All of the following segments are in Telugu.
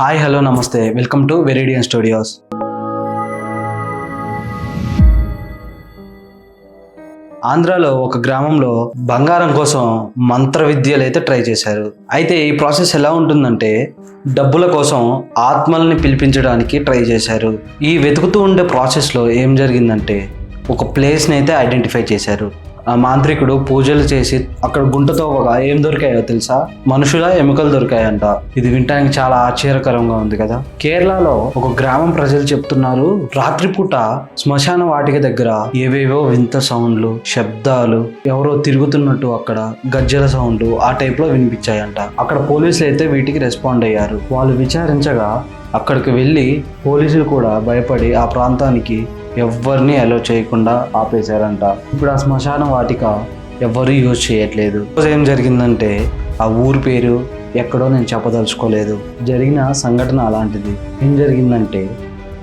హాయ్ హలో నమస్తే వెల్కమ్ టు వెరిడియన్ స్టూడియోస్. ఆంధ్రాలో ఒక గ్రామంలో బంగారం కోసం మంత్ర విద్యలు అయితే ట్రై చేశారు. అయితే ఈ ప్రాసెస్ ఎలా ఉంటుందంటే డబ్బుల కోసం ఆత్మల్ని పిలిపించడానికి ట్రై చేశారు. ఈ వెతుకుతూ ఉండే ప్రాసెస్లో ఏం జరిగిందంటే ఒక ప్లేస్ని అయితే ఐడెంటిఫై చేశారు. ఆ మాంత్రికుడు పూజలు చేసి అక్కడ గుంటతో ఏం దొరికాయో తెలుసా? మనుషుల ఎముకలు దొరికాయంట. ఇది వినటానికి చాలా ఆశ్చర్యకరంగా ఉంది కదా. కేరళలో ఒక గ్రామం ప్రజలు చెప్తున్నారు, రాత్రిపూట శ్మశాన వాటిక దగ్గర ఏవేవో వింత సౌండ్లు, శబ్దాలు, ఎవరో తిరుగుతున్నట్టు అక్కడ గజ్జల సౌండ్లు ఆ టైప్ లో వినిపించాయంట. అక్కడ పోలీసులు అయితే వీటికి రెస్పాండ్ అయ్యారు. వాళ్ళు విచారించగా అక్కడికి వెళ్ళి పోలీసులు కూడా భయపడి ఆ ప్రాంతానికి ఎవరిని అలో చేయకుండా ఆపేశారంట. ఇప్పుడు ఆ శ్మశాన వాటిక ఎవరు యూజ్ చేయట్లేదు. ఏం జరిగిందంటే ఆ ఊరి పేరు ఎక్కడో నేను చెప్పదలుచుకోలేదు. జరిగిన సంఘటన అలాంటిది. ఏం జరిగిందంటే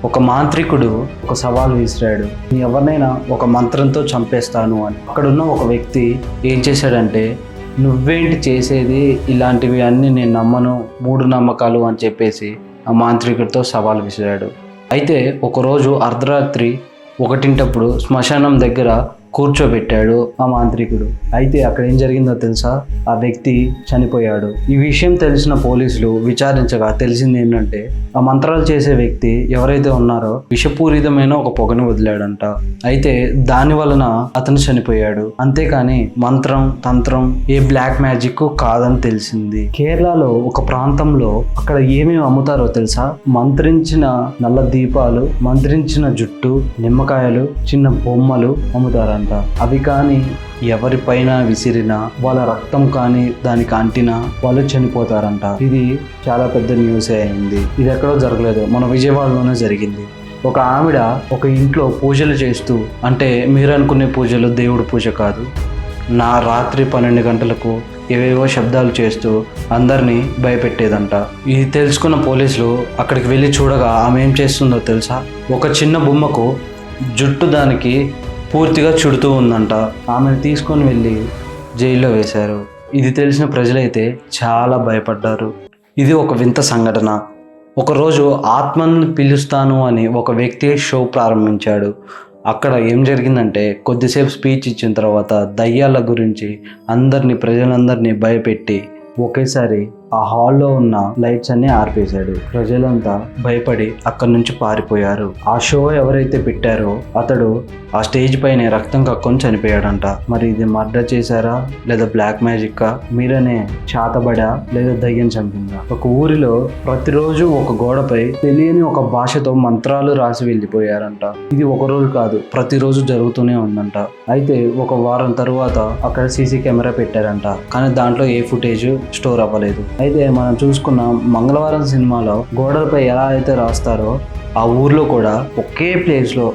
ఒక మాంత్రికుడు ఒక సవాల్ విసిరాడు, ఎవరినైనా ఒక మంత్రంతో చంపేస్తాను అని. అక్కడున్న ఒక వ్యక్తి ఏం చేశాడంటే, నువ్వేంటి చేసేది, ఇలాంటివి అన్నీ నేను నమ్మను, మూఢ నమ్మకాలు అని చెప్పేసి ఆ మాంత్రికుడితో సవాల్ విసిరాడు. అయితే ఒకరోజు అర్ధరాత్రి 1 శ్మశానం దగ్గర కూర్చోబెట్టాడు ఆ మాంత్రికుడు. అయితే అక్కడ ఏం జరిగిందో తెలుసా? ఆ వ్యక్తి చనిపోయాడు. ఈ విషయం తెలిసిన పోలీసులు విచారించగా తెలిసింది ఏంటంటే ఆ మంత్రాలు చేసే వ్యక్తి ఎవరైతే ఉన్నారో విషపూరితమైన ఒక పొగను వదిలాడంట. అయితే దాని వలన అతను చనిపోయాడు. అంతేకాని మంత్రం తంత్రం ఏ బ్లాక్ మ్యాజిక్ కాదని తెలిసింది. కేరళలో ఒక ప్రాంతంలో అక్కడ ఏమేమి అమ్ముతారో తెలుసా? మంత్రించిన నల్ల దీపాలు, మంత్రించిన జుట్టు, నిమ్మకాయలు, చిన్న బొమ్మలు అమ్ముతారంట. అవి కానీ ఎవరిపైన విసిరినా, వాళ్ళ రక్తం కానీ దానికి అంటినా వాళ్ళు చనిపోతారంట. ఇది చాలా పెద్ద న్యూస్ అయింది. ఇది ఎక్కడో జరగలేదు, మన విజయవాడలోనే జరిగింది. ఒక ఆవిడ ఒక ఇంట్లో పూజలు చేస్తూ, అంటే మీరు అనుకునే పూజలు దేవుడి పూజ కాదు, రాత్రి 12 గంటలకు ఏవేవో శబ్దాలు చేస్తూ అందరినీ భయపెట్టేదంట. ఇది తెలుసుకున్న పోలీసులు అక్కడికి వెళ్ళి చూడగా ఆమె ఏం చేస్తుందో తెలుసా? ఒక చిన్న బొమ్మకు జుట్టు దానికి పూర్తిగా చుడుతూ ఉందంట. ఆమెను తీసుకొని వెళ్ళి జైల్లో వేశారు. ఇది తెలిసిన ప్రజలైతే చాలా భయపడ్డారు. ఇది ఒక వింత సంఘటన. ఒకరోజు ఆత్మని పిలుస్తాను అని ఒక వ్యక్తి షో ప్రారంభించాడు. అక్కడ ఏం జరిగిందంటే కొద్దిసేపు స్పీచ్ ఇచ్చిన తర్వాత దయ్యాల గురించి ప్రజలందరినీ భయపెట్టి ఒకేసారి ఆ హాల్లో ఉన్న లైట్స్ అన్ని ఆర్పేశాడు. ప్రజలంతా భయపడి అక్కడి నుంచి పారిపోయారు. ఆ షో ఎవరైతే పెట్టారో అతడు ఆ స్టేజ్ పైన రక్తం కక్కుని చనిపోయాడంట. మరి ఇది మర్డర్ చేశారా లేదా బ్లాక్ మ్యాజిక్? మీరనే చాతబడా లేదా దయ్యం చంపిందా? ఒక ఊరిలో ప్రతిరోజు ఒక గోడపై తెలియని ఒక భాషతో మంత్రాలు రాసి వెళ్ళిపోయారంట. ఇది ఒక రోజు కాదు, ప్రతిరోజు జరుగుతూనే ఉందంట. అయితే ఒక వారం తరువాత అక్కడ సీసీ కెమెరా పెట్టారంట, కానీ దాంట్లో ఏ ఫుటేజ్ స్టోర్ అవ్వలేదు. అయితే మనం చూసుకున్న మంగళవారం సినిమాలో గోడలపై ఎలా అయితే రాస్తారో ఆ ఊర్లో కూడా ఒకే ప్లేస్లో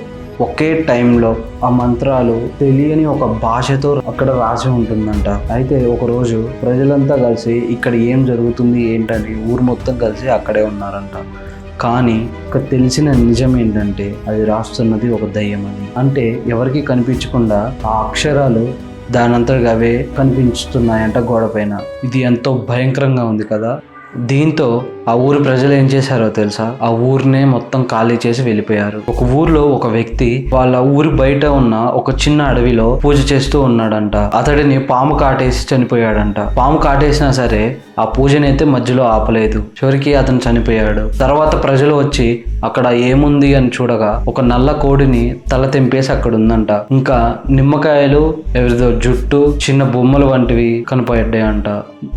ఒకే టైంలో ఆ మంత్రాలు తెలియని ఒక భాషతో అక్కడ రాసి ఉంటుందంట. అయితే ఒకరోజు ప్రజలంతా కలిసి ఇక్కడ ఏం జరుగుతుంది ఏంటని ఊరు మొత్తం కలిసి అక్కడే ఉన్నారంట. కానీ ఇక్కడ తెలిసిన నిజం ఏంటంటే అది రాస్తున్నది ఒక దయ్యం అని. అంటే ఎవరికి కనిపించకుండా ఆ అక్షరాలు దానంతటిగా అవే కనిపిస్తున్నాయంట గోడ పైన. ఇది ఎంతో భయంకరంగా ఉంది కదా. దీంతో ఆ ఊరి ప్రజలు ఏం చేశారో తెలుసా? ఆ ఊరినే మొత్తం ఖాళీ చేసి వెళ్ళిపోయారు. ఒక ఊర్లో ఒక వ్యక్తి వాళ్ళ ఊరి బయట ఉన్న ఒక చిన్న అడవిలో పూజ చేస్తూ ఉన్నాడంట. అతడిని పాము కాటేసి చనిపోయాడంట. పాము కాటేసినా సరే ఆ పూజనైతే మధ్యలో ఆపలేదు. చివరికి అతను చనిపోయాడు. తర్వాత ప్రజలు వచ్చి అక్కడ ఏముంది అని చూడగా ఒక నల్ల కోడిని తల తెంపేసి అక్కడ ఉందంట. ఇంకా నిమ్మకాయలు, ఎవరిదో జుట్టు, చిన్న బొమ్మలు వంటివి కనపడ్డాయంట.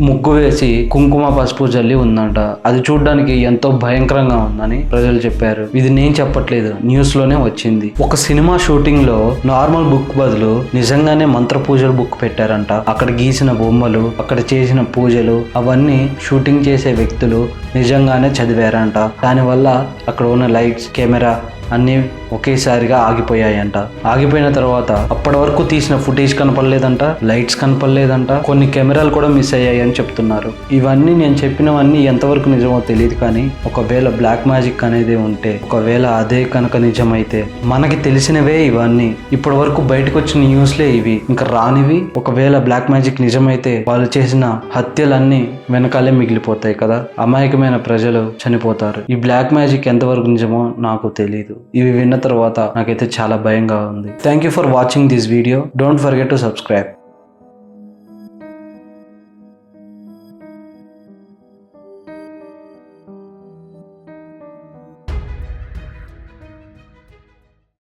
ముగ్గు వేసి కుంకుమ పసుపు జల్లి ఉందంట. అది చూడడానికి ఎంతో భయంకరంగా ఉందని ప్రజలు చెప్పారు. ఇది నేను చెప్పట్లేదు, న్యూస్ లోనే వచ్చింది. ఒక సినిమా షూటింగ్ లో నార్మల్ బుక్ బదులు నిజంగానే మంత్ర పూజల బుక్ పెట్టారంట. అక్కడ గీసిన బొమ్మలు, అక్కడ చేసిన పూజలు అవన్నీ షూటింగ్ చేసే వ్యక్తులు నిజంగానే చదివారంట. దానివల్ల అక్కడ ఉన్న లైట్స్, కెమెరా అన్నీ ఒకేసారిగా ఆగిపోయాయంట. ఆగిపోయిన తర్వాత అప్పటి వరకు తీసిన ఫుటేజ్ కనపడలేదంట, లైట్స్ కనపడలేదంట, కొన్ని కెమెరాలు కూడా మిస్ అయ్యాయి అని చెప్తున్నారు. ఇవన్నీ నేను చెప్పినవన్నీ ఎంతవరకు నిజమో తెలియదు, కానీ ఒకవేళ బ్లాక్ మ్యాజిక్ అనేది ఉంటే, ఒకవేళ అదే కనుక నిజమైతే, మనకి తెలిసినవే ఇవన్నీ, ఇప్పటి వరకు బయటకు వచ్చిన న్యూస్లే ఇవి, ఇంకా రానివి. ఒకవేళ బ్లాక్ మ్యాజిక్ నిజమైతే వాళ్ళు చేసిన హత్యలన్నీ వెనకాలే మిగిలిపోతాయి కదా, అమాయకమైన ప్రజలు చనిపోతారు. ఈ బ్లాక్ మ్యాజిక్ ఎంతవరకు నిజమో నాకు తెలియదు. ఇవి విన్న తర్వాత నాకైతే చాలా భయంగా ఉంది. Thank you for watching this video. Don't forget to subscribe.